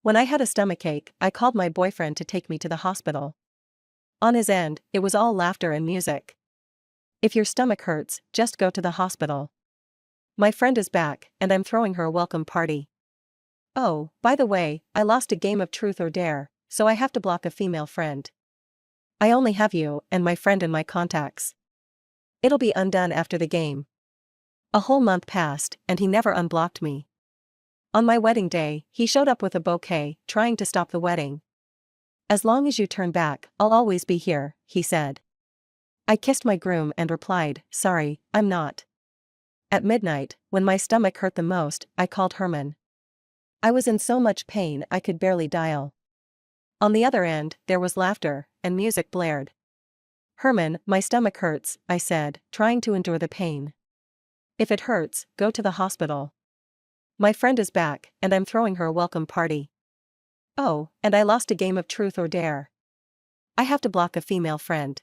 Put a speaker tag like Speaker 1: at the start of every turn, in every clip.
Speaker 1: When I had a stomachache, I called my boyfriend to take me to the hospital. On his end, it was all laughter and music. If your stomach hurts, just go to the hospital. My friend is back, and I'm throwing her a welcome party. Oh, by the way, I lost a game of truth or dare, so I have to block a female friend. I only have you and my friend in my contacts. It'll be undone after the game. A whole month passed, and he never unblocked me. On my wedding day, he showed up with a bouquet, trying to stop the wedding. As long as you turn back, I'll always be here, he said. I kissed my groom and replied, sorry, I'm not. At midnight, when my stomach hurt the most, I called Herman. I was in so much pain I could barely dial. On the other end, there was laughter, and music blared. Herman, my stomach hurts, I said, trying to endure the pain. If it hurts, go to the hospital. My friend is back, and I'm throwing her a welcome party. Oh, and I lost a game of truth or dare. I have to block a female friend.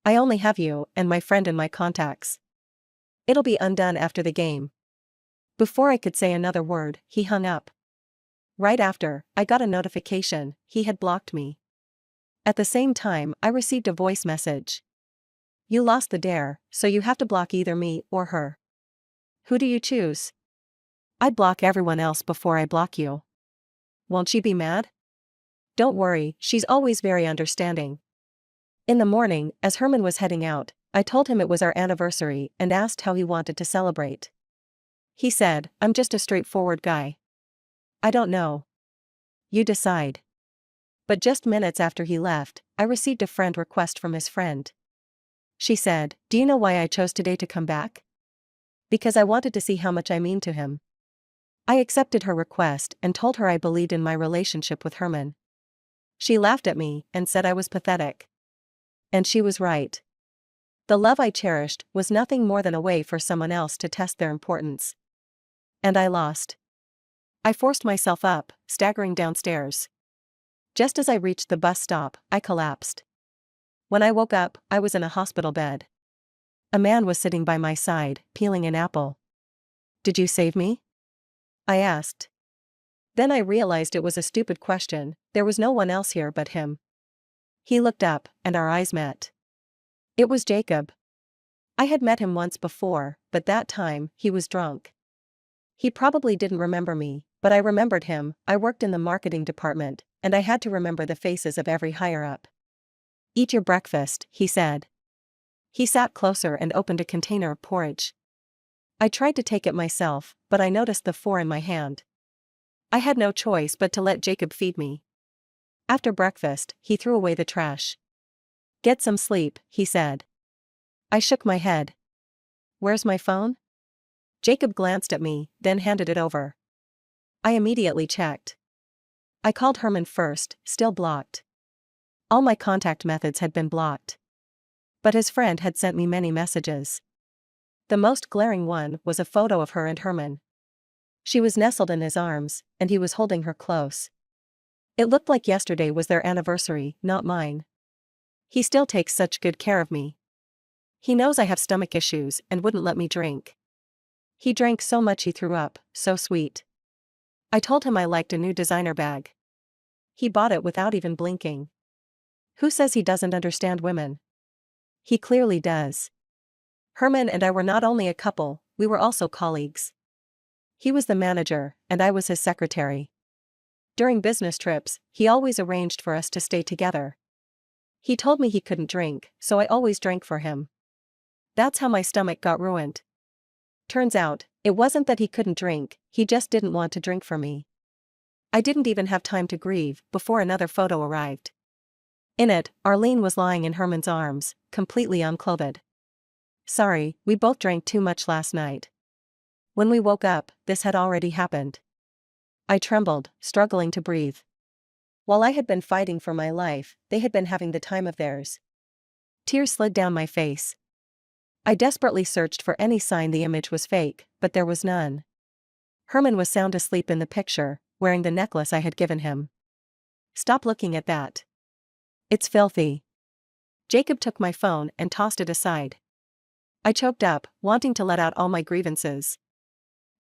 Speaker 1: I only have you and my friend in my contacts. It'll be undone after the game. Before I could say another word, he hung up. Right after, I got a notification, he had blocked me. At the same time, I received a voice message. You lost the dare, so you have to block either me or her. Who do you choose? I'd block everyone else before I block you. Won't she be mad? Don't worry, she's always very understanding. In the morning, as Herman was heading out, I told him it was our anniversary and asked how he wanted to celebrate. He said, I'm just a straightforward guy. I don't know. You decide. But just minutes after he left, I received a friend request from his friend. She said, do you know why I chose today to come back? Because I wanted to see how much I mean to him. I accepted her request and told her I believed in my relationship with Herman. She laughed at me and said I was pathetic. And she was right. The love I cherished was nothing more than a way for someone else to test their importance. And I lost. I forced myself up, staggering downstairs. Just as I reached the bus stop, I collapsed. When I woke up, I was in a hospital bed. A man was sitting by my side, peeling an apple. Did you save me? I asked. Then I realized it was a stupid question, there was no one else here but him. He looked up, and our eyes met. It was Jacob. I had met him once before, but that time, he was drunk. He probably didn't remember me, but I remembered him. I worked in the marketing department, and I had to remember the faces of every higher-up. Eat your breakfast, he said. He sat closer and opened a container of porridge. I tried to take it myself, but I noticed the four in my hand. I had no choice but to let Jacob feed me. After breakfast, he threw away the trash. Get some sleep, he said. I shook my head. Where's my phone? Jacob glanced at me, then handed it over. I immediately checked. I called Herman first, still blocked. All my contact methods had been blocked. But his friend had sent me many messages. The most glaring one was a photo of her and Herman. She was nestled in his arms, and he was holding her close. It looked like yesterday was their anniversary, not mine. He still takes such good care of me. He knows I have stomach issues and wouldn't let me drink. He drank so much he threw up, so sweet. I told him I liked a new designer bag. He bought it without even blinking. Who says he doesn't understand women? He clearly does. Herman and I were not only a couple, we were also colleagues. He was the manager, and I was his secretary. During business trips, he always arranged for us to stay together. He told me he couldn't drink, so I always drank for him. That's how my stomach got ruined. Turns out, it wasn't that he couldn't drink, he just didn't want to drink for me. I didn't even have time to grieve before another photo arrived. In it, Arlene was lying in Herman's arms, completely unclothed. Sorry, we both drank too much last night. When we woke up, this had already happened. I trembled, struggling to breathe. While I had been fighting for my life, they had been having the time of theirs. Tears slid down my face. I desperately searched for any sign the image was fake, but there was none. Herman was sound asleep in the picture, wearing the necklace I had given him. Stop looking at that. It's filthy. Jacob took my phone and tossed it aside. I choked up, wanting to let out all my grievances.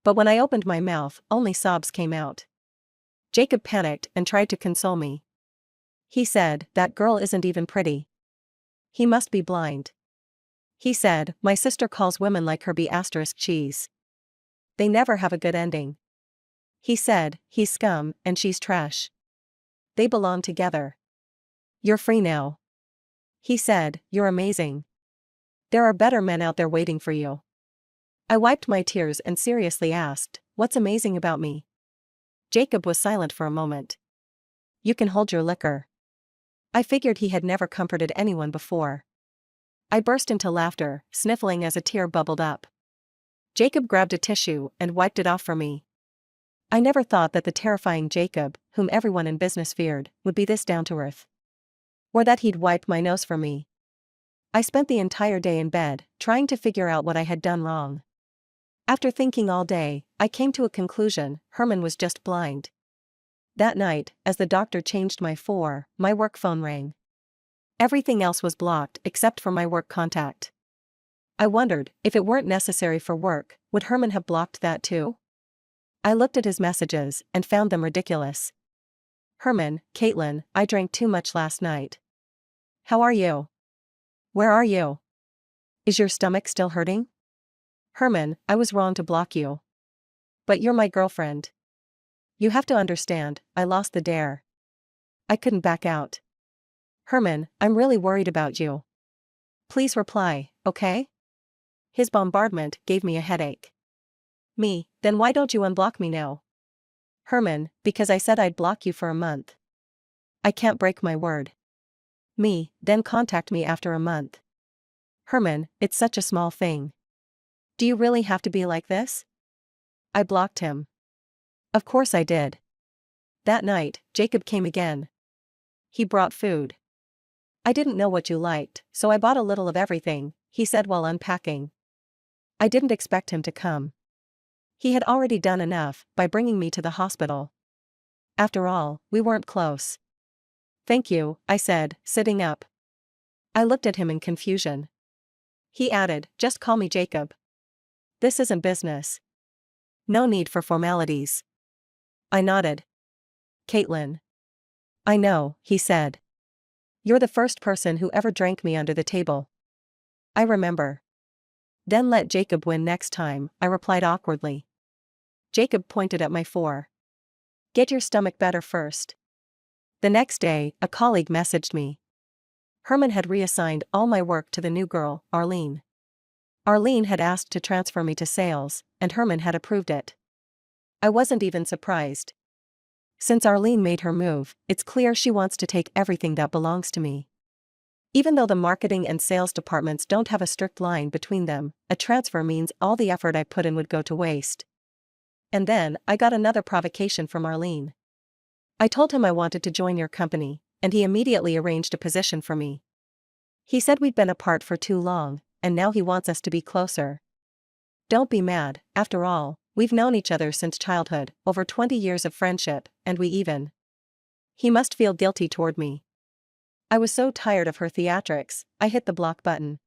Speaker 1: But when I opened my mouth, only sobs came out. Jacob panicked and tried to console me. He said, "That girl isn't even pretty. He must be blind." He said, "My sister calls women like her B*cheese. They never have a good ending." He said, "He's scum, and she's trash. They belong together. You're free now." He said, "You're amazing. There are better men out there waiting for you." I wiped my tears and seriously asked, "What's amazing about me?" Jacob was silent for a moment. "You can hold your liquor." I figured he had never comforted anyone before. I burst into laughter, sniffling as a tear bubbled up. Jacob grabbed a tissue and wiped it off for me. I never thought that the terrifying Jacob, whom everyone in business feared, would be this down-to-earth. Or that he'd wipe my nose for me. I spent the entire day in bed, trying to figure out what I had done wrong. After thinking all day, I came to a conclusion: Herman was just blind. That night, as the doctor changed my work phone rang. Everything else was blocked except for my work contact. I wondered, if it weren't necessary for work, would Herman have blocked that too? I looked at his messages and found them ridiculous. "Herman, Caitlin, I drank too much last night. How are you? Where are you? Is your stomach still hurting? Herman, I was wrong to block you. But you're my girlfriend. You have to understand, I lost the dare. I couldn't back out. Herman, I'm really worried about you. Please reply, okay?" His bombardment gave me a headache. Me, then why don't you unblock me now? Herman, because I said I'd block you for a month. I can't break my word. Me, then contact me after a month. Herman, it's such a small thing. Do you really have to be like this? I blocked him. Of course I did. That night, Jacob came again. He brought food. "I didn't know what you liked, so I bought a little of everything," he said while unpacking. I didn't expect him to come. He had already done enough by bringing me to the hospital. After all, we weren't close. "Thank you," I said, sitting up. I looked at him in confusion. He added, "Just call me Jacob. This isn't business. No need for formalities." I nodded. "Caitlin." "I know," he said. "You're the first person who ever drank me under the table." "I remember." "Then let Jacob win next time," I replied awkwardly. Jacob pointed at my fore. "Get your stomach better first." The next day, a colleague messaged me. Herman had reassigned all my work to the new girl, Arlene. Arlene had asked to transfer me to sales, and Herman had approved it. I wasn't even surprised. Since Arlene made her move, it's clear she wants to take everything that belongs to me. Even though the marketing and sales departments don't have a strict line between them, a transfer means all the effort I put in would go to waste. And then, I got another provocation from Arlene. "I told him I wanted to join your company, and he immediately arranged a position for me. He said we'd been apart for too long, and now he wants us to be closer." Don't be mad, after all, we've known each other since childhood, over 20 years of friendship, and we even. He must feel guilty toward me. I was so tired of her theatrics, I hit the block button.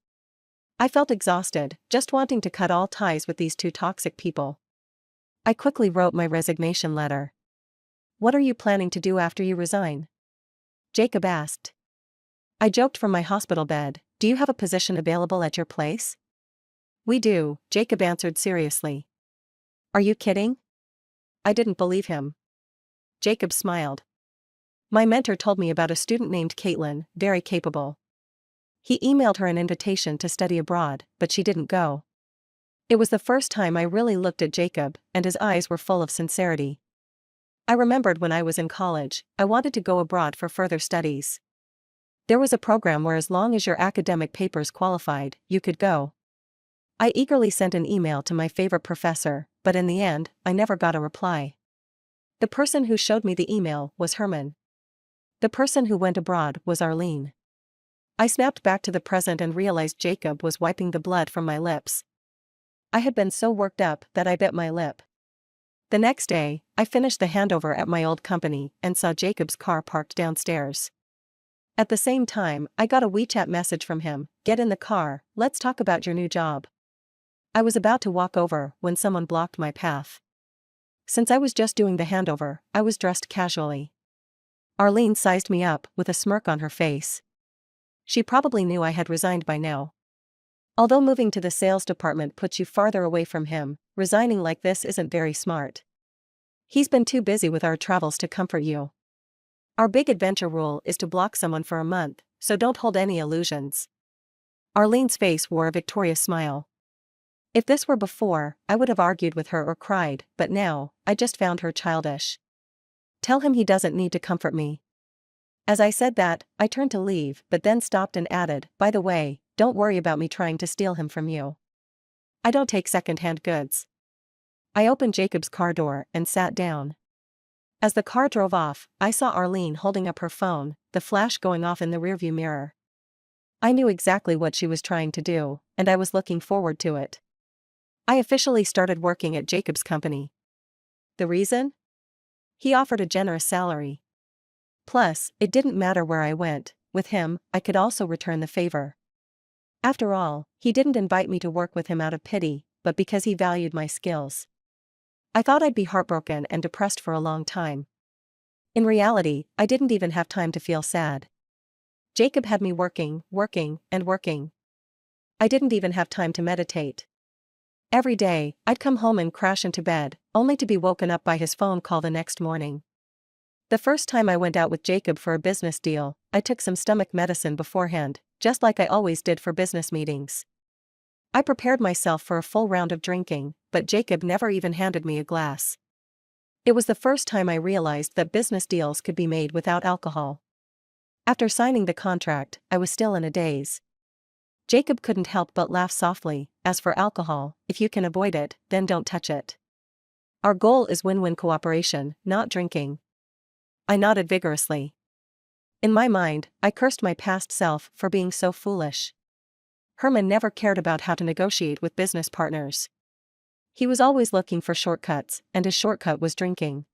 Speaker 1: I felt exhausted, just wanting to cut all ties with these two toxic people. I quickly wrote my resignation letter. "What are you planning to do after you resign?" Jacob asked. I joked from my hospital bed, "Do you have a position available at your place?" "We do," Jacob answered seriously. "Are you kidding?" I didn't believe him. Jacob smiled. "My mentor told me about a student named Caitlin, very capable. He emailed her an invitation to study abroad, but she didn't go." It was the first time I really looked at Jacob, and his eyes were full of sincerity. I remembered when I was in college, I wanted to go abroad for further studies. There was a program where as long as your academic papers qualified, you could go. I eagerly sent an email to my favorite professor, but in the end, I never got a reply. The person who showed me the email was Herman. The person who went abroad was Arlene. I snapped back to the present and realized Jacob was wiping the blood from my lips. I had been so worked up that I bit my lip. The next day, I finished the handover at my old company and saw Jacob's car parked downstairs. At the same time, I got a WeChat message from him, "Get in the car, let's talk about your new job." I was about to walk over when someone blocked my path. Since I was just doing the handover, I was dressed casually. Arlene sized me up with a smirk on her face. She probably knew I had resigned by now. Although moving to the sales department puts you farther away from him, resigning like this isn't very smart. He's been too busy with our travels to comfort you. Our big adventure rule is to block someone for a month, so don't hold any illusions. Arlene's face wore a victorious smile. If this were before, I would have argued with her or cried, but now, I just found her childish. Tell him he doesn't need to comfort me. As I said that, I turned to leave, but then stopped and added, by the way, don't worry about me trying to steal him from you. I don't take second-hand goods. I opened Jacob's car door and sat down. As the car drove off, I saw Arlene holding up her phone, the flash going off in the rearview mirror. I knew exactly what she was trying to do, and I was looking forward to it. I officially started working at Jacob's company. The reason? He offered a generous salary. Plus, it didn't matter where I went, with him, I could also return the favor. After all, he didn't invite me to work with him out of pity, but because he valued my skills. I thought I'd be heartbroken and depressed for a long time. In reality, I didn't even have time to feel sad. Jacob had me working, and working. I didn't even have time to meditate. Every day, I'd come home and crash into bed, only to be woken up by his phone call the next morning. The first time I went out with Jacob for a business deal, I took some stomach medicine beforehand, just like I always did for business meetings. I prepared myself for a full round of drinking, but Jacob never even handed me a glass. It was the first time I realized that business deals could be made without alcohol. After signing the contract, I was still in a daze. Jacob couldn't help but laugh softly. As for alcohol, if you can avoid it, then don't touch it. Our goal is win-win cooperation, not drinking. I nodded vigorously. In my mind, I cursed my past self for being so foolish. Herman never cared about how to negotiate with business partners. He was always looking for shortcuts, and his shortcut was drinking.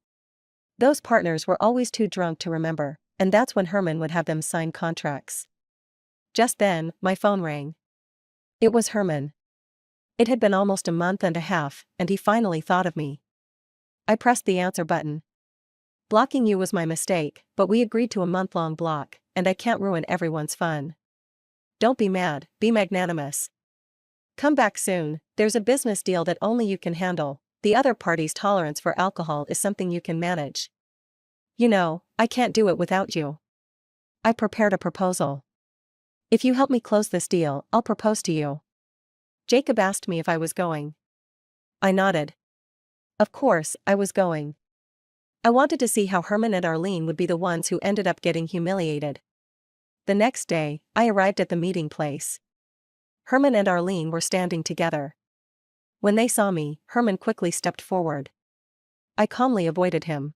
Speaker 1: Those partners were always too drunk to remember, and that's when Herman would have them sign contracts. Just then, my phone rang. It was Herman. It had been almost a month and a half, and he finally thought of me. I pressed the answer button. Blocking you was my mistake, but we agreed to a month-long block, and I can't ruin everyone's fun. Don't be mad, be magnanimous. Come back soon, there's a business deal that only you can handle, the other party's tolerance for alcohol is something you can manage. You know, I can't do it without you. I prepared a proposal. If you help me close this deal, I'll propose to you. Jacob asked me if I was going. I nodded. Of course, I was going. I wanted to see how Herman and Arlene would be the ones who ended up getting humiliated. The next day, I arrived at the meeting place. Herman and Arlene were standing together. When they saw me, Herman quickly stepped forward. I calmly avoided him.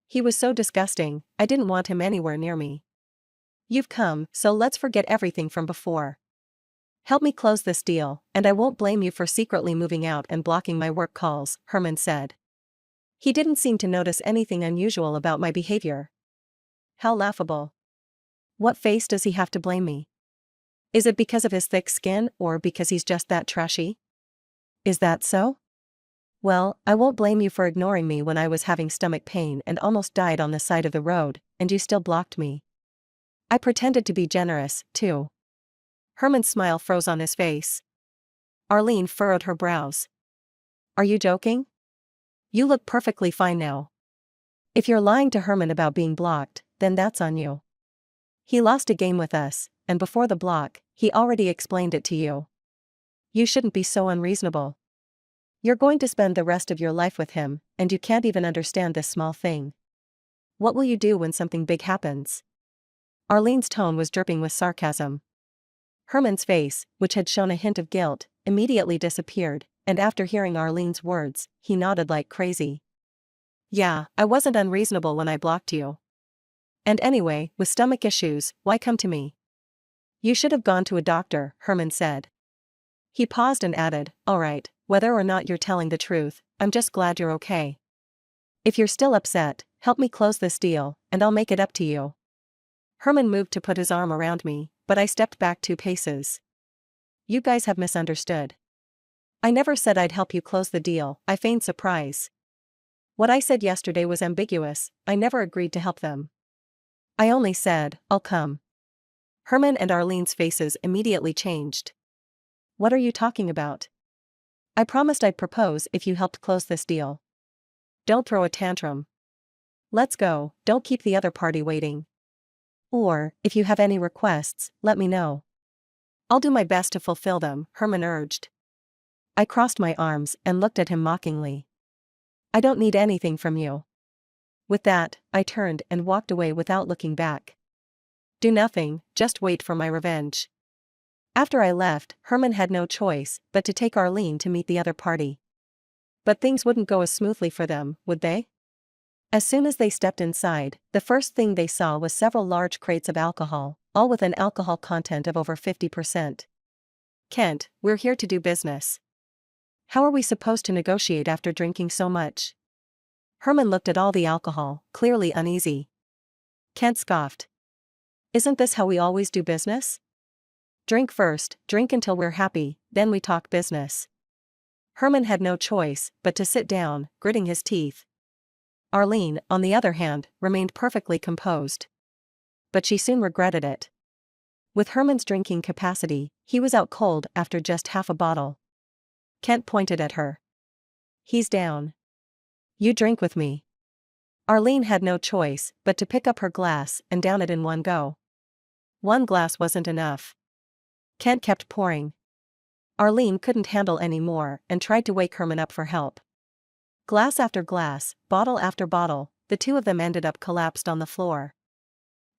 Speaker 1: He was so disgusting, I didn't want him anywhere near me. You've come, so let's forget everything from before. Help me close this deal, and I won't blame you for secretly moving out and blocking my work calls, Herman said. He didn't seem to notice anything unusual about my behavior. How laughable. What face does he have to blame me? Is it because of his thick skin or because he's just that trashy? Is that so? Well, I won't blame you for ignoring me when I was having stomach pain and almost died on the side of the road, and you still blocked me. I pretended to be generous, too. Herman's smile froze on his face. Arlene furrowed her brows. Are you joking? You look perfectly fine now. If you're lying to Herman about being blocked, then that's on you. He lost a game with us, and before the block, he already explained it to you. You shouldn't be so unreasonable. You're going to spend the rest of your life with him, and you can't even understand this small thing. What will you do when something big happens? Arlene's tone was dripping with sarcasm. Herman's face, which had shown a hint of guilt, immediately disappeared, and after hearing Arlene's words, he nodded like crazy. Yeah, I wasn't unreasonable when I blocked you. And anyway, with stomach issues, why come to me? You should have gone to a doctor, Herman said. He paused and added, all right, whether or not you're telling the truth, I'm just glad you're okay. If you're still upset, help me close this deal, and I'll make it up to you. Herman moved to put his arm around me, but I stepped back 2 paces. You guys have misunderstood. I never said I'd help you close the deal, I feigned surprise. What I said yesterday was ambiguous, I never agreed to help them. I only said, I'll come. Herman and Arlene's faces immediately changed. What are you talking about? I promised I'd propose if you helped close this deal. Don't throw a tantrum. Let's go, don't keep the other party waiting. Or, if you have any requests, let me know. I'll do my best to fulfill them, Herman urged. I crossed my arms and looked at him mockingly. I don't need anything from you. With that, I turned and walked away without looking back. Do nothing, just wait for my revenge. After I left, Herman had no choice but to take Arlene to meet the other party. But things wouldn't go as smoothly for them, would they? As soon as they stepped inside, the first thing they saw was several large crates of alcohol, all with an alcohol content of over 50%. Kent, we're here to do business. How are we supposed to negotiate after drinking so much? Herman looked at all the alcohol, clearly uneasy. Kent scoffed. Isn't this how we always do business? Drink first, drink until we're happy, then we talk business. Herman had no choice but to sit down, gritting his teeth. Arlene, on the other hand, remained perfectly composed. But she soon regretted it. With Herman's drinking capacity, he was out cold after just half a bottle. Kent pointed at her. He's down. You drink with me. Arlene had no choice but to pick up her glass and down it in one go. One glass wasn't enough. Kent kept pouring. Arlene couldn't handle any more and tried to wake Herman up for help. Glass after glass, bottle after bottle, the two of them ended up collapsed on the floor.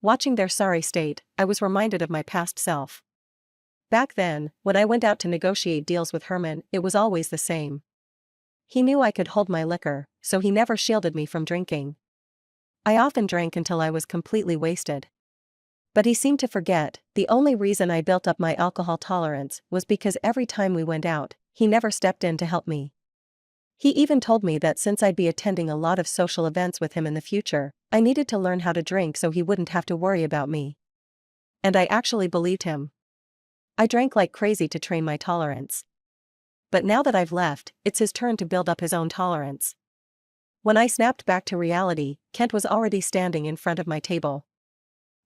Speaker 1: Watching their sorry state, I was reminded of my past self. Back then, when I went out to negotiate deals with Herman, it was always the same. He knew I could hold my liquor, so he never shielded me from drinking. I often drank until I was completely wasted. But he seemed to forget, the only reason I built up my alcohol tolerance was because every time we went out, he never stepped in to help me. He even told me that since I'd be attending a lot of social events with him in the future, I needed to learn how to drink so he wouldn't have to worry about me. And I actually believed him. I drank like crazy to train my tolerance. But now that I've left, it's his turn to build up his own tolerance. When I snapped back to reality, Kent was already standing in front of my table.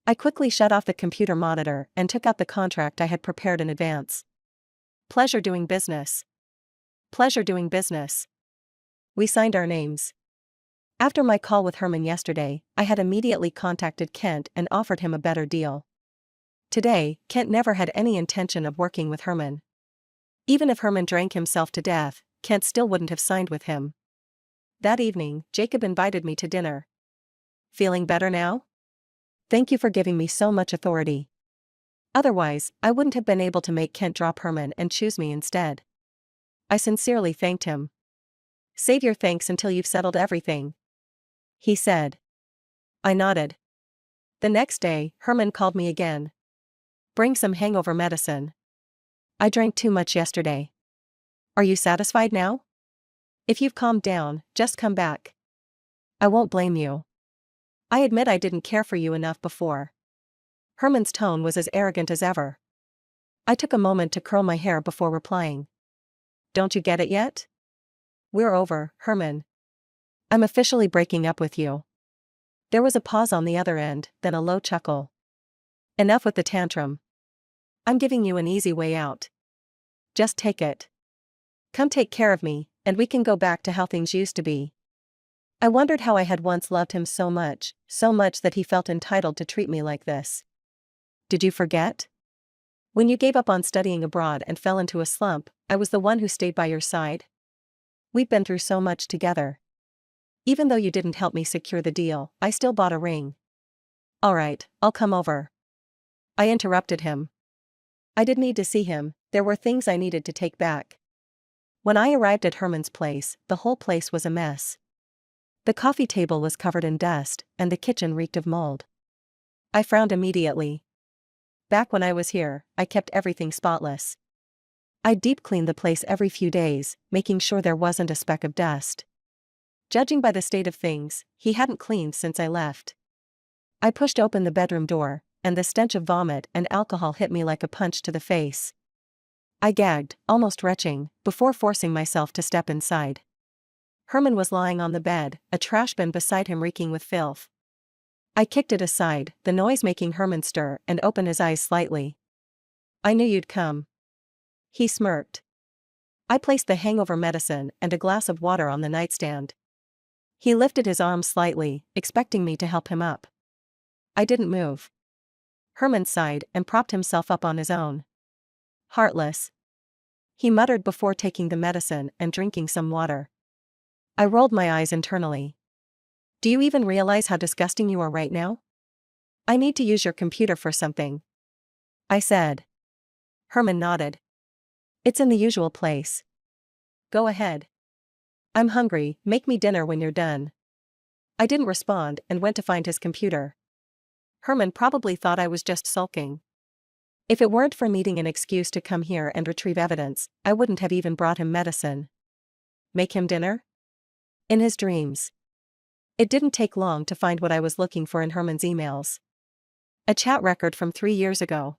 Speaker 1: I quickly shut off the computer monitor and took out the contract I had prepared in advance. Pleasure doing business. Pleasure doing business. We signed our names. After my call with Herman yesterday, I had immediately contacted Kent and offered him a better deal. Today, Kent never had any intention of working with Herman. Even if Herman drank himself to death, Kent still wouldn't have signed with him. That evening, Jacob invited me to dinner. Feeling better now? Thank you for giving me so much authority. Otherwise, I wouldn't have been able to make Kent drop Herman and choose me instead. I sincerely thanked him. Save your thanks until you've settled everything, he said. I nodded. The next day, Herman called me again. Bring some hangover medicine. I drank too much yesterday. Are you satisfied now? If you've calmed down, just come back. I won't blame you. I admit I didn't care for you enough before. Herman's tone was as arrogant as ever. I took a moment to curl my hair before replying. Don't you get it yet? We're over, Herman. I'm officially breaking up with you. There was a pause on the other end, then a low chuckle. Enough with the tantrum. I'm giving you an easy way out. Just take it. Come take care of me, and we can go back to how things used to be. I wondered how I had once loved him so much that he felt entitled to treat me like this. Did you forget? When you gave up on studying abroad and fell into a slump, I was the one who stayed by your side. We've been through so much together. Even though you didn't help me secure the deal, I still bought a ring. All right, I'll come over. I interrupted him. I did need to see him, there were things I needed to take back. When I arrived at Herman's place, the whole place was a mess. The coffee table was covered in dust, and the kitchen reeked of mold. I frowned immediately. Back when I was here, I kept everything spotless. I'd deep clean the place every few days, making sure there wasn't a speck of dust. Judging by the state of things, he hadn't cleaned since I left. I pushed open the bedroom door, and the stench of vomit and alcohol hit me like a punch to the face. I gagged, almost retching, before forcing myself to step inside. Herman was lying on the bed, a trash bin beside him reeking with filth. I kicked it aside, the noise making Herman stir and open his eyes slightly. "I knew you'd come." He smirked. I placed the hangover medicine and a glass of water on the nightstand. He lifted his arm slightly, expecting me to help him up. I didn't move. Herman sighed and propped himself up on his own. "Heartless," he muttered before taking the medicine and drinking some water. I rolled my eyes internally. "Do you even realize how disgusting you are right now? I need to use your computer for something," I said. Herman nodded. "It's in the usual place." "Go ahead." "I'm hungry, make me dinner when you're done." I didn't respond and went to find his computer. Herman probably thought I was just sulking. If it weren't for needing an excuse to come here and retrieve evidence, I wouldn't have even brought him medicine. Make him dinner? In his dreams. It didn't take long to find what I was looking for in Herman's emails. A chat record from 3 years ago.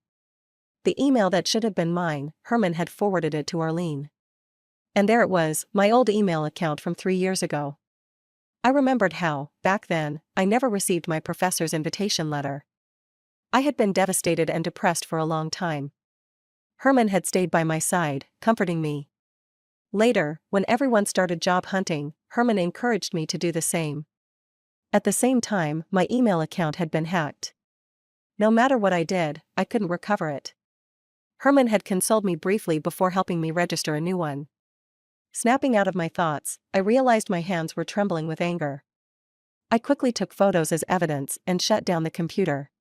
Speaker 1: The email that should have been mine, Herman had forwarded it to Arlene. And there it was, my old email account from 3 years ago. I remembered how, back then, I never received my professor's invitation letter. I had been devastated and depressed for a long time. Herman had stayed by my side, comforting me. Later, when everyone started job hunting, Herman encouraged me to do the same. At the same time, my email account had been hacked. No matter what I did, I couldn't recover it. Herman had consoled me briefly before helping me register a new one. Snapping out of my thoughts, I realized my hands were trembling with anger. I quickly took photos as evidence and shut down the computer.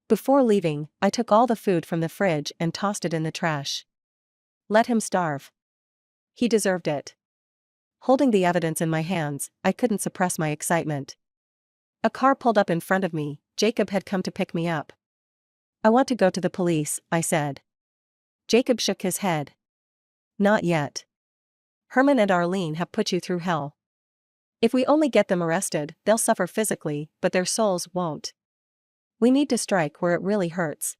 Speaker 1: Before leaving, I took all the food from the fridge and tossed it in the trash. Let him starve. He deserved it. Holding the evidence in my hands, I couldn't suppress my excitement. A car pulled up in front of me. Jacob had come to pick me up. "I want to go to the police," I said. Jacob shook his head. "Not yet. Herman and Arlene have put you through hell. If we only get them arrested, they'll suffer physically, but their souls won't. We need to strike where it really hurts."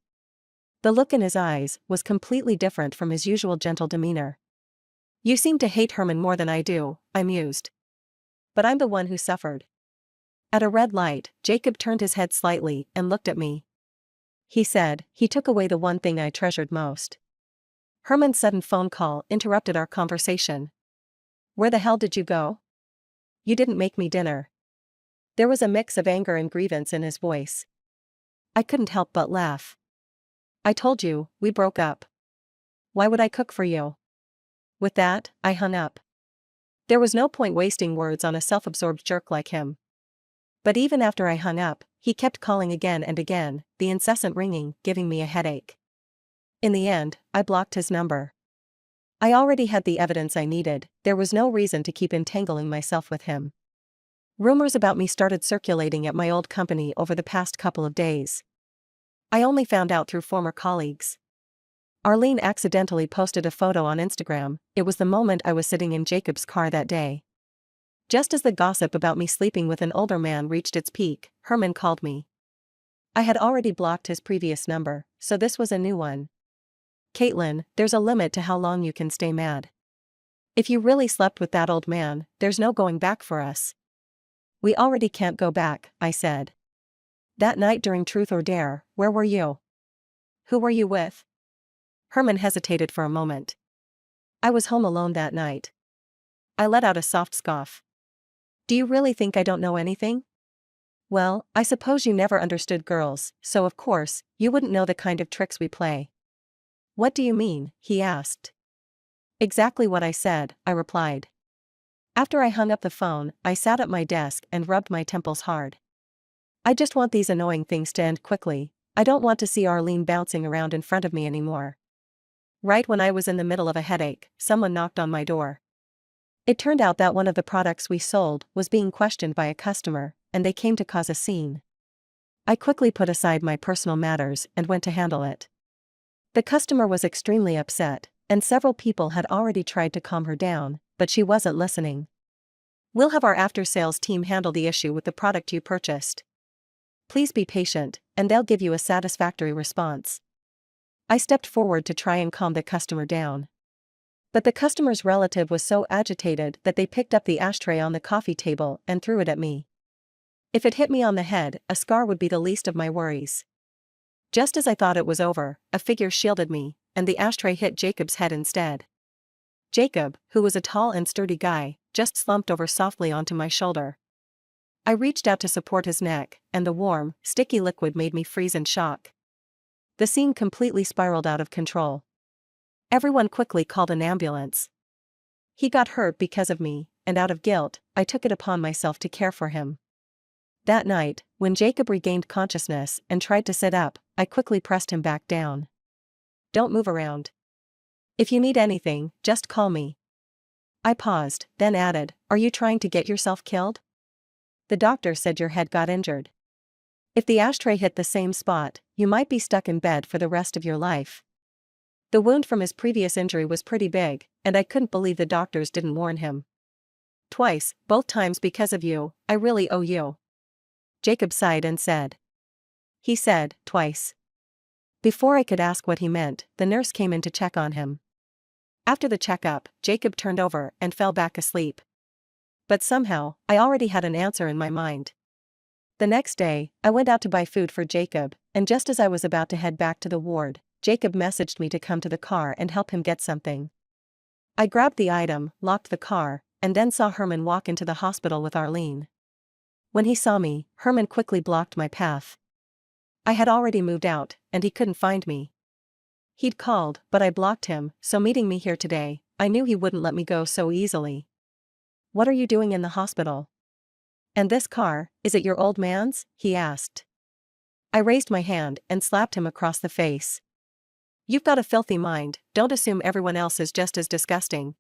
Speaker 1: The look in his eyes was completely different from his usual gentle demeanor. "You seem to hate Herman more than I do," I mused. "But I'm the one who suffered." At a red light, Jacob turned his head slightly and looked at me. He said, "He took away the one thing I treasured most." Herman's sudden phone call interrupted our conversation. "Where the hell did you go? You didn't make me dinner." There was a mix of anger and grievance in his voice. I couldn't help but laugh. "I told you, we broke up. Why would I cook for you?" With that, I hung up. There was no point wasting words on a self-absorbed jerk like him. But even after I hung up, he kept calling again and again, the incessant ringing giving me a headache. In the end, I blocked his number. I already had the evidence I needed, there was no reason to keep entangling myself with him. Rumors about me started circulating at my old company over the past couple of days. I only found out through former colleagues. Arlene accidentally posted a photo on Instagram. It was the moment I was sitting in Jacob's car that day. Just as the gossip about me sleeping with an older man reached its peak, Herman called me. I had already blocked his previous number, so this was a new one. "Caitlin, there's a limit to how long you can stay mad. If you really slept with that old man, there's no going back for us." "We already can't go back," I said. "That night during Truth or Dare, where were you? Who were you with?" Herman hesitated for a moment. "I was home alone that night." I let out a soft scoff. "Do you really think I don't know anything? Well, I suppose you never understood girls, so of course, you wouldn't know the kind of tricks we play." "What do you mean?" he asked. "Exactly what I said," I replied. After I hung up the phone, I sat at my desk and rubbed my temples hard. I just want these annoying things to end quickly. I don't want to see Arlene bouncing around in front of me anymore. Right when I was in the middle of a headache, someone knocked on my door. It turned out that one of the products we sold was being questioned by a customer, and they came to cause a scene. I quickly put aside my personal matters and went to handle it. The customer was extremely upset, and several people had already tried to calm her down, but she wasn't listening. "We'll have our after-sales team handle the issue with the product you purchased. Please be patient, and they'll give you a satisfactory response." I stepped forward to try and calm the customer down. But the customer's relative was so agitated that they picked up the ashtray on the coffee table and threw it at me. If it hit me on the head, a scar would be the least of my worries. Just as I thought it was over, a figure shielded me, and the ashtray hit Jacob's head instead. Jacob, who was a tall and sturdy guy, just slumped over softly onto my shoulder. I reached out to support his neck, and the warm, sticky liquid made me freeze in shock. The scene completely spiraled out of control. Everyone quickly called an ambulance. He got hurt because of me, and out of guilt, I took it upon myself to care for him. That night, when Jacob regained consciousness and tried to sit up, I quickly pressed him back down. Don't move around. If you need anything, just call me. I paused, then added, Are you trying to get yourself killed? The doctor said your head got injured. If the ashtray hit the same spot, you might be stuck in bed for the rest of your life. The wound from his previous injury was pretty big, and I couldn't believe the doctors didn't warn him. Twice, both times because of you, I really owe you. Jacob sighed and said. He said, twice. Before I could ask what he meant, the nurse came in to check on him. After the checkup, Jacob turned over and fell back asleep. But somehow, I already had an answer in my mind. The next day, I went out to buy food for Jacob, and just as I was about to head back to the ward, Jacob messaged me to come to the car and help him get something. I grabbed the item, locked the car, and then saw Herman walk into the hospital with Arlene. When he saw me, Herman quickly blocked my path. I had already moved out, and he couldn't find me. He'd called, but I blocked him, so meeting me here today, I knew he wouldn't let me go so easily. What are you doing in the hospital? And this car, is it your old man's? He asked. I raised my hand and slapped him across the face. You've got a filthy mind, don't assume everyone else is just as disgusting.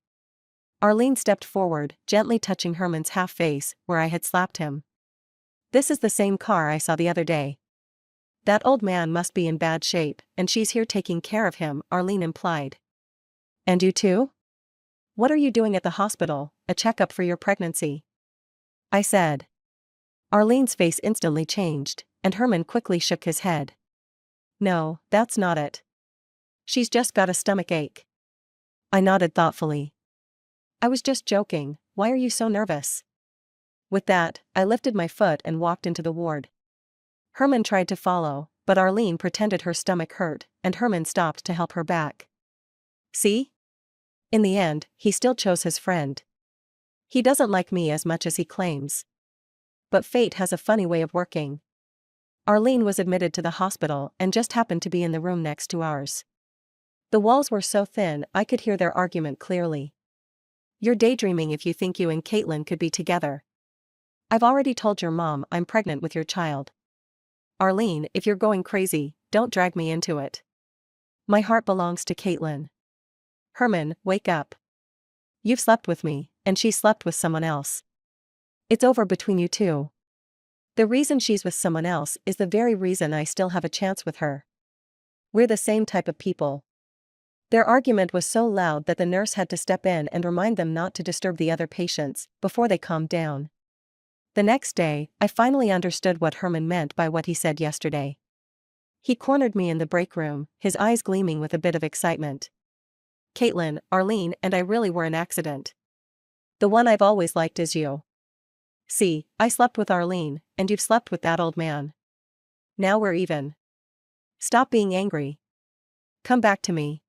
Speaker 1: Arlene stepped forward, gently touching Herman's half-face, where I had slapped him. This is the same car I saw the other day. That old man must be in bad shape, and she's here taking care of him, Arlene implied. And you too? What are you doing at the hospital, a checkup for your pregnancy? I said. Arlene's face instantly changed, and Herman quickly shook his head. No, that's not it. She's just got a stomach ache. I nodded thoughtfully. I was just joking, why are you so nervous? With that, I lifted my foot and walked into the ward. Herman tried to follow, but Arlene pretended her stomach hurt, and Herman stopped to help her back. See? In the end, he still chose his friend. He doesn't like me as much as he claims. But fate has a funny way of working. Arlene was admitted to the hospital and just happened to be in the room next to ours. The walls were so thin I could hear their argument clearly. You're daydreaming if you think you and Caitlin could be together. I've already told your mom I'm pregnant with your child. Arlene, if you're going crazy, don't drag me into it. My heart belongs to Caitlin. Herman, wake up. You've slept with me, and she slept with someone else. It's over between you two. The reason she's with someone else is the very reason I still have a chance with her. We're the same type of people. Their argument was so loud that the nurse had to step in and remind them not to disturb the other patients before they calmed down. The next day, I finally understood what Herman meant by what he said yesterday. He cornered me in the break room, his eyes gleaming with a bit of excitement. Caitlin, Arlene and I really were an accident. The one I've always liked is you. See, I slept with Arlene, and you've slept with that old man. Now we're even. Stop being angry. Come back to me.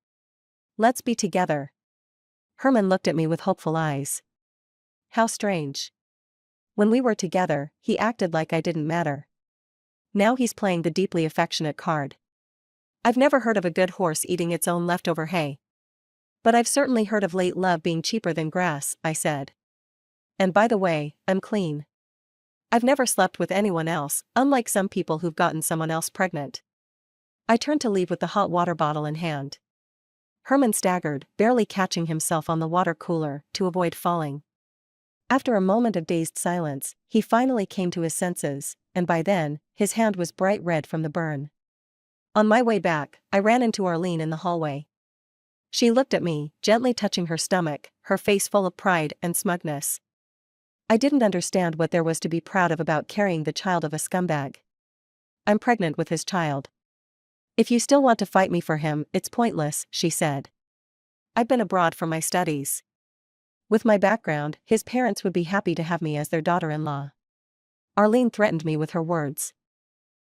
Speaker 1: Let's be together. Herman looked at me with hopeful eyes. How strange. When we were together, he acted like I didn't matter. Now he's playing the deeply affectionate card. I've never heard of a good horse eating its own leftover hay. But I've certainly heard of late love being cheaper than grass, I said. And by the way, I'm clean. I've never slept with anyone else, unlike some people who've gotten someone else pregnant. I turned to leave with the hot water bottle in hand. Herman staggered, barely catching himself on the water cooler to avoid falling. After a moment of dazed silence, he finally came to his senses, and by then, his hand was bright red from the burn. On my way back, I ran into Arlene in the hallway. She looked at me, gently touching her stomach, her face full of pride and smugness. I didn't understand what there was to be proud of about carrying the child of a scumbag. I'm pregnant with his child. If you still want to fight me for him, it's pointless, she said. I'd been abroad for my studies. With my background, his parents would be happy to have me as their daughter-in-law. Arlene threatened me with her words.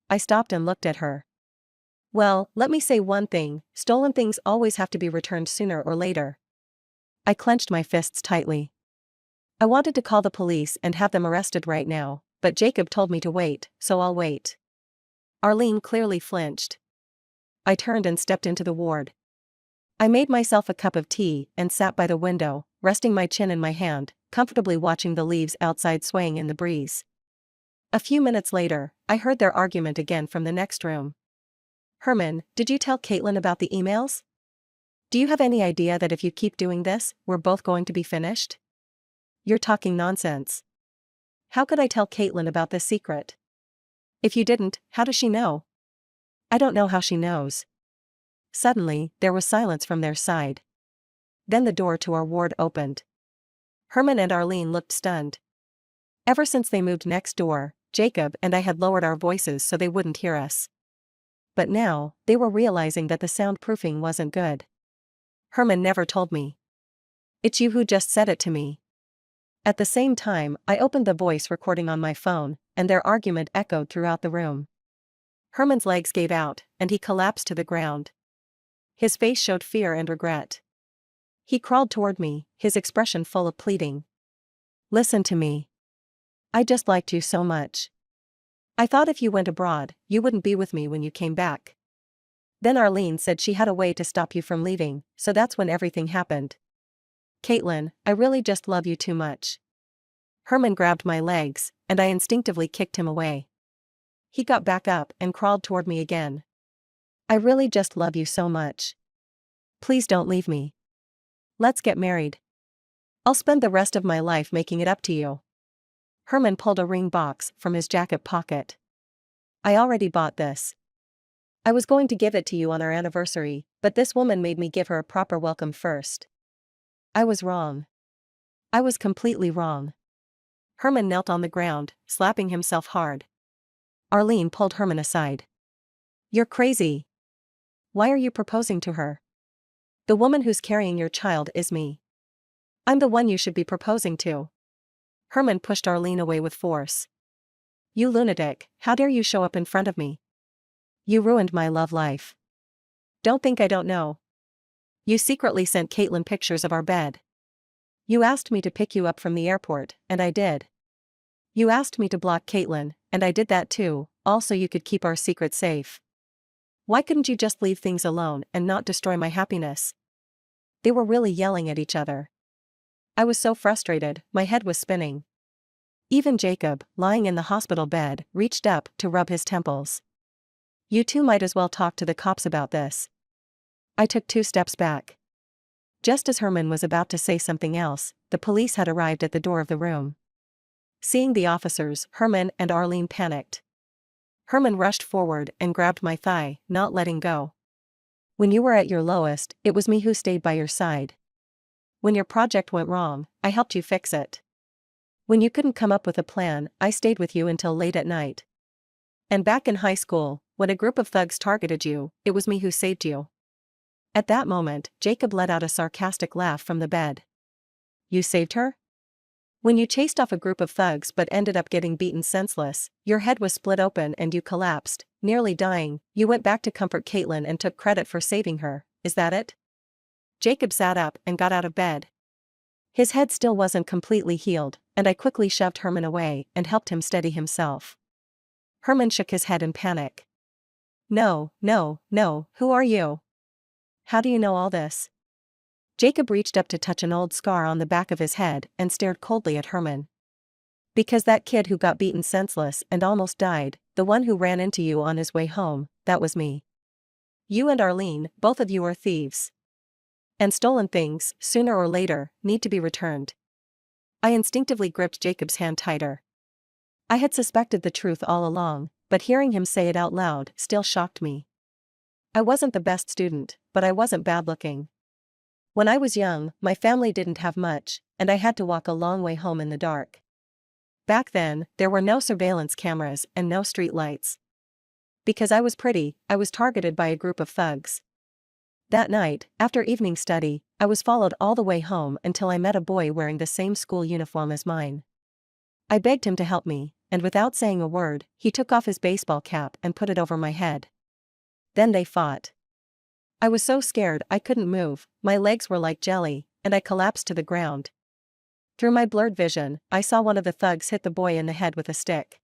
Speaker 1: I stopped and looked at her. Well, let me say one thing, stolen things always have to be returned sooner or later. I clenched my fists tightly. I wanted to call the police and have them arrested right now, but Jacob told me to wait, so I'll wait. Arlene clearly flinched. I turned and stepped into the ward. I made myself a cup of tea and sat by the window, resting my chin in my hand, comfortably watching the leaves outside swaying in the breeze. A few minutes later, I heard their argument again from the next room. Herman, did you tell Caitlin about the emails? Do you have any idea that if you keep doing this, we're both going to be finished? You're talking nonsense. How could I tell Caitlin about this secret? If you didn't, how does she know? I don't know how she knows. Suddenly, there was silence from their side. Then the door to our ward opened. Herman and Arlene looked stunned. Ever since they moved next door, Jacob and I had lowered our voices so they wouldn't hear us. But now, they were realizing that the soundproofing wasn't good. Herman never told me. It's you who just said it to me. At the same time, I opened the voice recording on my phone, and their argument echoed throughout the room. Herman's legs gave out, and he collapsed to the ground. His face showed fear and regret. He crawled toward me, his expression full of pleading. Listen to me. I just liked you so much. I thought if you went abroad, you wouldn't be with me when you came back. Then Arlene said she had a way to stop you from leaving, so that's when everything happened. Caitlin, I really just love you too much. Herman grabbed my legs, and I instinctively kicked him away. He got back up and crawled toward me again. I really just love you so much. Please don't leave me. Let's get married. I'll spend the rest of my life making it up to you. Herman pulled a ring box from his jacket pocket. I already bought this. I was going to give it to you on our anniversary, but this woman made me give her a proper welcome first. I was wrong. I was completely wrong. Herman knelt on the ground, slapping himself hard. Arlene pulled Herman aside. You're crazy. Why are you proposing to her? The woman who's carrying your child is me. I'm the one you should be proposing to. Herman pushed Arlene away with force. You lunatic, how dare you show up in front of me? You ruined my love life. Don't think I don't know. You secretly sent Caitlin pictures of our bed. You asked me to pick you up from the airport, and I did. You asked me to block Caitlin, and I did that too, all so you could keep our secret safe. Why couldn't you just leave things alone and not destroy my happiness? They were really yelling at each other. I was so frustrated, my head was spinning. Even Jacob, lying in the hospital bed, reached up to rub his temples. You two might as well talk to the cops about this. I took 2 steps back. Just as Herman was about to say something else, the police had arrived at the door of the room. Seeing the officers, Herman and Arlene panicked. Herman rushed forward and grabbed my thigh, not letting go. When you were at your lowest, it was me who stayed by your side. When your project went wrong, I helped you fix it. When you couldn't come up with a plan, I stayed with you until late at night. And back in high school, when a group of thugs targeted you, it was me who saved you. At that moment, Jacob let out a sarcastic laugh from the bed. You saved her? When you chased off a group of thugs but ended up getting beaten senseless, your head was split open and you collapsed, nearly dying, you went back to comfort Caitlin and took credit for saving her, is that it? Jacob sat up and got out of bed. His head still wasn't completely healed, and I quickly shoved Herman away and helped him steady himself. Herman shook his head in panic. No, no, no, who are you? How do you know all this? Jacob reached up to touch an old scar on the back of his head and stared coldly at Herman. Because that kid who got beaten senseless and almost died, the one who ran into you on his way home, that was me. You and Arlene, both of you are thieves. And stolen things, sooner or later, need to be returned. I instinctively gripped Jacob's hand tighter. I had suspected the truth all along, but hearing him say it out loud still shocked me. I wasn't the best student, but I wasn't bad-looking. When I was young, my family didn't have much, and I had to walk a long way home in the dark. Back then, there were no surveillance cameras and no street lights. Because I was pretty, I was targeted by a group of thugs. That night, after evening study, I was followed all the way home until I met a boy wearing the same school uniform as mine. I begged him to help me, and without saying a word, he took off his baseball cap and put it over my head. Then they fought. I was so scared I couldn't move, my legs were like jelly, and I collapsed to the ground. Through my blurred vision, I saw one of the thugs hit the boy in the head with a stick.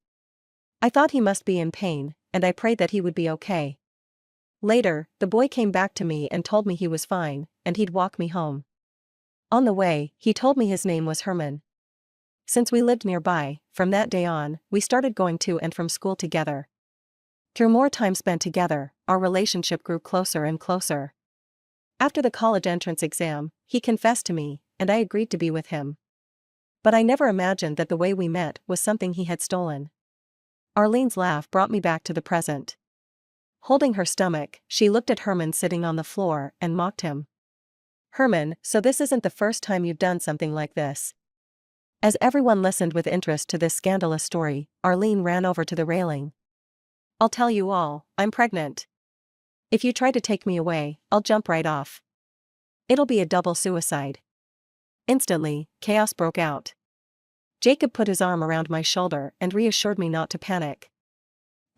Speaker 1: I thought he must be in pain, and I prayed that he would be okay. Later, the boy came back to me and told me he was fine, and he'd walk me home. On the way, he told me his name was Herman. Since we lived nearby, from that day on, we started going to and from school together. Through more time spent together, our relationship grew closer and closer. After the college entrance exam, he confessed to me, and I agreed to be with him. But I never imagined that the way we met was something he had stolen. Arlene's laugh brought me back to the present. Holding her stomach, she looked at Herman sitting on the floor and mocked him. Herman, so this isn't the first time you've done something like this. As everyone listened with interest to this scandalous story, Arlene ran over to the railing. I'll tell you all, I'm pregnant. If you try to take me away, I'll jump right off. It'll be a double suicide. Instantly, chaos broke out. Jacob put his arm around my shoulder and reassured me not to panic.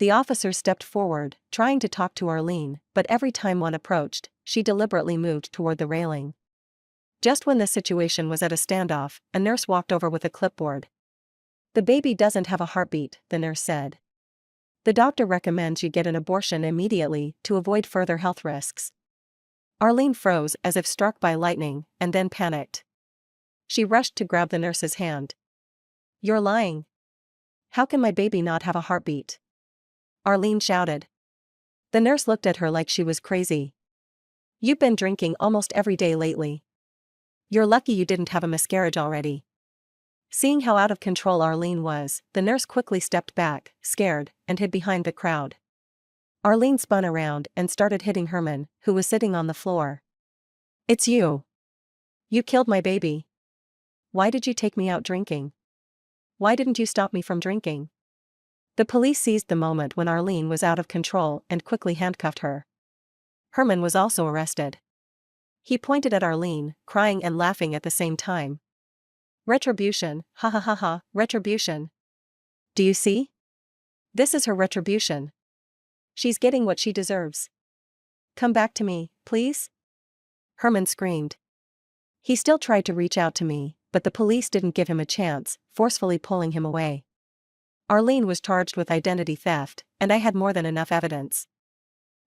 Speaker 1: The officer stepped forward, trying to talk to Arlene, but every time one approached, she deliberately moved toward the railing. Just when the situation was at a standoff, a nurse walked over with a clipboard. The baby doesn't have a heartbeat, the nurse said. The doctor recommends you get an abortion immediately to avoid further health risks. Arlene froze as if struck by lightning, and then panicked. She rushed to grab the nurse's hand. You're lying. How can my baby not have a heartbeat? Arlene shouted. The nurse looked at her like she was crazy. You've been drinking almost every day lately. You're lucky you didn't have a miscarriage already. Seeing how out of control Arlene was, the nurse quickly stepped back, scared, and hid behind the crowd. Arlene spun around and started hitting Herman, who was sitting on the floor. It's you. You killed my baby. Why did you take me out drinking? Why didn't you stop me from drinking? The police seized the moment when Arlene was out of control and quickly handcuffed her. Herman was also arrested. He pointed at Arlene, crying and laughing at the same time. Retribution, ha ha ha ha, retribution. Do you see? This is her retribution. She's getting what she deserves. Come back to me, please? Herman screamed. He still tried to reach out to me, but the police didn't give him a chance, forcefully pulling him away. Arlene was charged with identity theft, and I had more than enough evidence.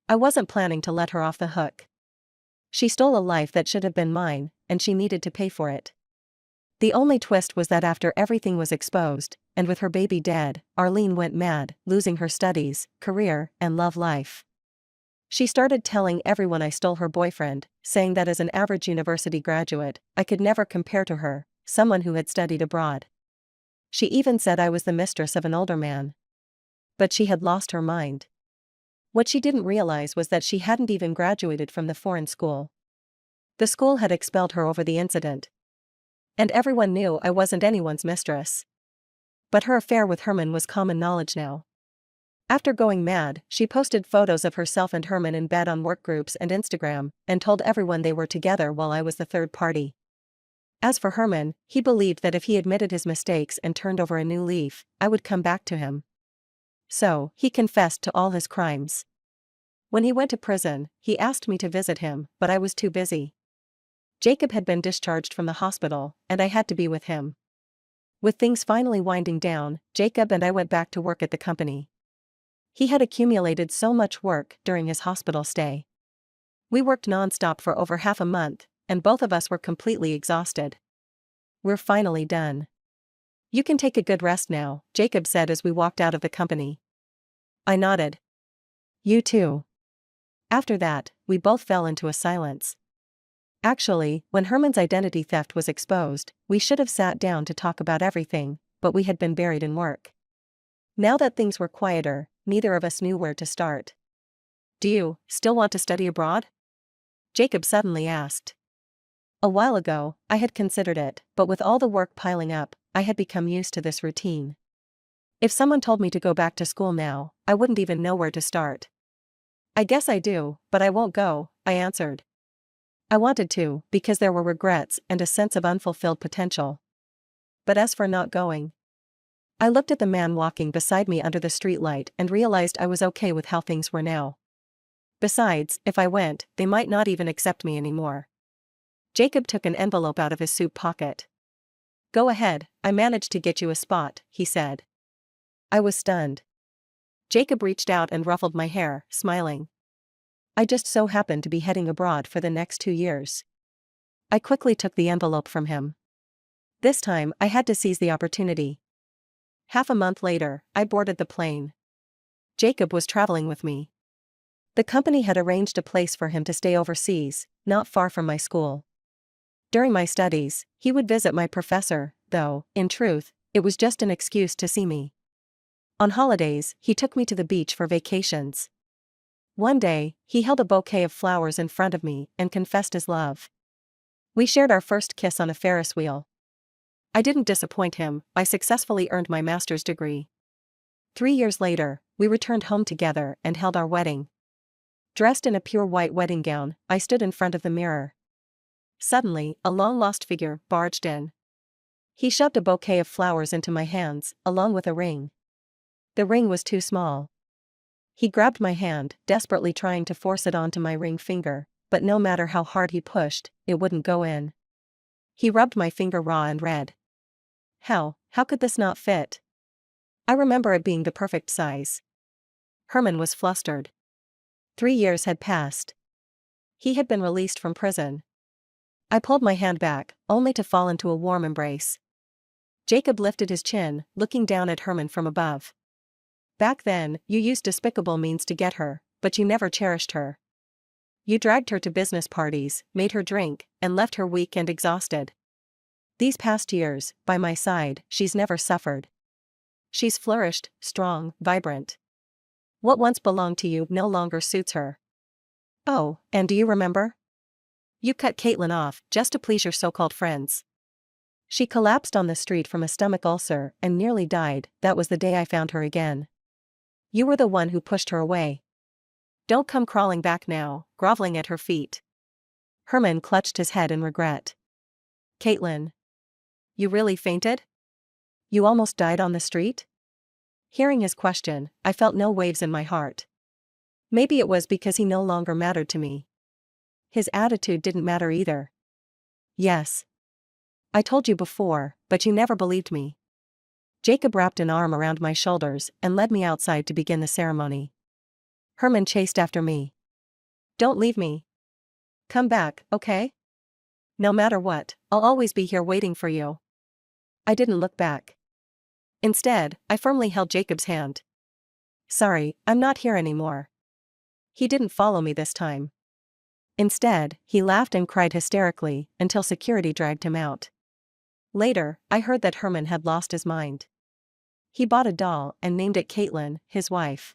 Speaker 1: I wasn't planning to let her off the hook. She stole a life that should have been mine, and she needed to pay for it. The only twist was that after everything was exposed, and with her baby dead, Arlene went mad, losing her studies, career, and love life. She started telling everyone I stole her boyfriend, saying that as an average university graduate, I could never compare to her, someone who had studied abroad. She even said I was the mistress of an older man. But she had lost her mind. What she didn't realize was that she hadn't even graduated from the foreign school. The school had expelled her over the incident. And everyone knew I wasn't anyone's mistress. But her affair with Herman was common knowledge now. After going mad, she posted photos of herself and Herman in bed on work groups and Instagram, and told everyone they were together while I was the third party. As for Herman, he believed that if he admitted his mistakes and turned over a new leaf, I would come back to him. So, he confessed to all his crimes. When he went to prison, he asked me to visit him, but I was too busy. Jacob had been discharged from the hospital, and I had to be with him. With things finally winding down, Jacob and I went back to work at the company. He had accumulated so much work during his hospital stay. We worked non-stop for over half a month, and both of us were completely exhausted. We're finally done. You can take a good rest now, Jacob said as we walked out of the company. I nodded. You too. After that, we both fell into a silence. Actually, when Herman's identity theft was exposed, we should have sat down to talk about everything, but we had been buried in work. Now that things were quieter, neither of us knew where to start. Do you still want to study abroad? Jacob suddenly asked. A while ago, I had considered it, but with all the work piling up, I had become used to this routine. If someone told me to go back to school now, I wouldn't even know where to start. I guess I do, but I won't go, I answered. I wanted to, because there were regrets and a sense of unfulfilled potential. But as for not going, I looked at the man walking beside me under the streetlight and realized I was okay with how things were now. Besides, if I went, they might not even accept me anymore. Jacob took an envelope out of his suit pocket. "Go ahead, I managed to get you a spot," he said. I was stunned. Jacob reached out and ruffled my hair, smiling. "I just so happened to be heading abroad for the next 2 years." I quickly took the envelope from him. This time, I had to seize the opportunity. Half a month later, I boarded the plane. Jacob was traveling with me. The company had arranged a place for him to stay overseas, not far from my school. During my studies, he would visit my professor, though, in truth, it was just an excuse to see me. On holidays, he took me to the beach for vacations. One day, he held a bouquet of flowers in front of me and confessed his love. We shared our first kiss on a Ferris wheel. I didn't disappoint him. I successfully earned my master's degree. 3 years later, we returned home together and held our wedding. Dressed in a pure white wedding gown, I stood in front of the mirror. Suddenly, a long-lost figure barged in. He shoved a bouquet of flowers into my hands, along with a ring. The ring was too small. He grabbed my hand, desperately trying to force it onto my ring finger, but no matter how hard he pushed, it wouldn't go in. He rubbed my finger raw and red. How could this not fit? I remember it being the perfect size. Herman was flustered. 3 years had passed. He had been released from prison. I pulled my hand back, only to fall into a warm embrace. Jacob lifted his chin, looking down at Herman from above. "Back then, you used despicable means to get her, but you never cherished her. You dragged her to business parties, made her drink, and left her weak and exhausted. These past years, by my side, she's never suffered. She's flourished, strong, vibrant. What once belonged to you no longer suits her. Oh, and do you remember? You cut Caitlin off, just to please your so-called friends. She collapsed on the street from a stomach ulcer and nearly died. That was the day I found her again. You were the one who pushed her away. Don't come crawling back now, groveling at her feet." Herman clutched his head in regret. "Caitlin. You really fainted? You almost died on the street?" Hearing his question, I felt no waves in my heart. Maybe it was because he no longer mattered to me. His attitude didn't matter either. "Yes. I told you before, but you never believed me." Jacob wrapped an arm around my shoulders and led me outside to begin the ceremony. Herman chased after me. "Don't leave me. Come back, okay? No matter what, I'll always be here waiting for you." I didn't look back. Instead, I firmly held Jacob's hand. "Sorry, I'm not here anymore." He didn't follow me this time. Instead, he laughed and cried hysterically until security dragged him out. Later, I heard that Herman had lost his mind. He bought a doll and named it Caitlin, his wife.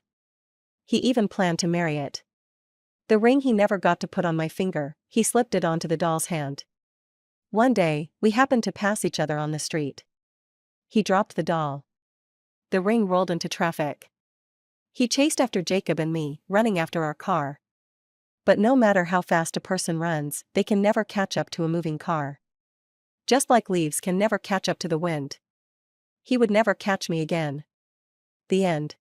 Speaker 1: He even planned to marry it. The ring he never got to put on my finger, he slipped it onto the doll's hand. One day, we happened to pass each other on the street. He dropped the doll. The ring rolled into traffic. He chased after Jacob and me, running after our car. But no matter how fast a person runs, they can never catch up to a moving car. Just like leaves can never catch up to the wind. He would never catch me again. The end.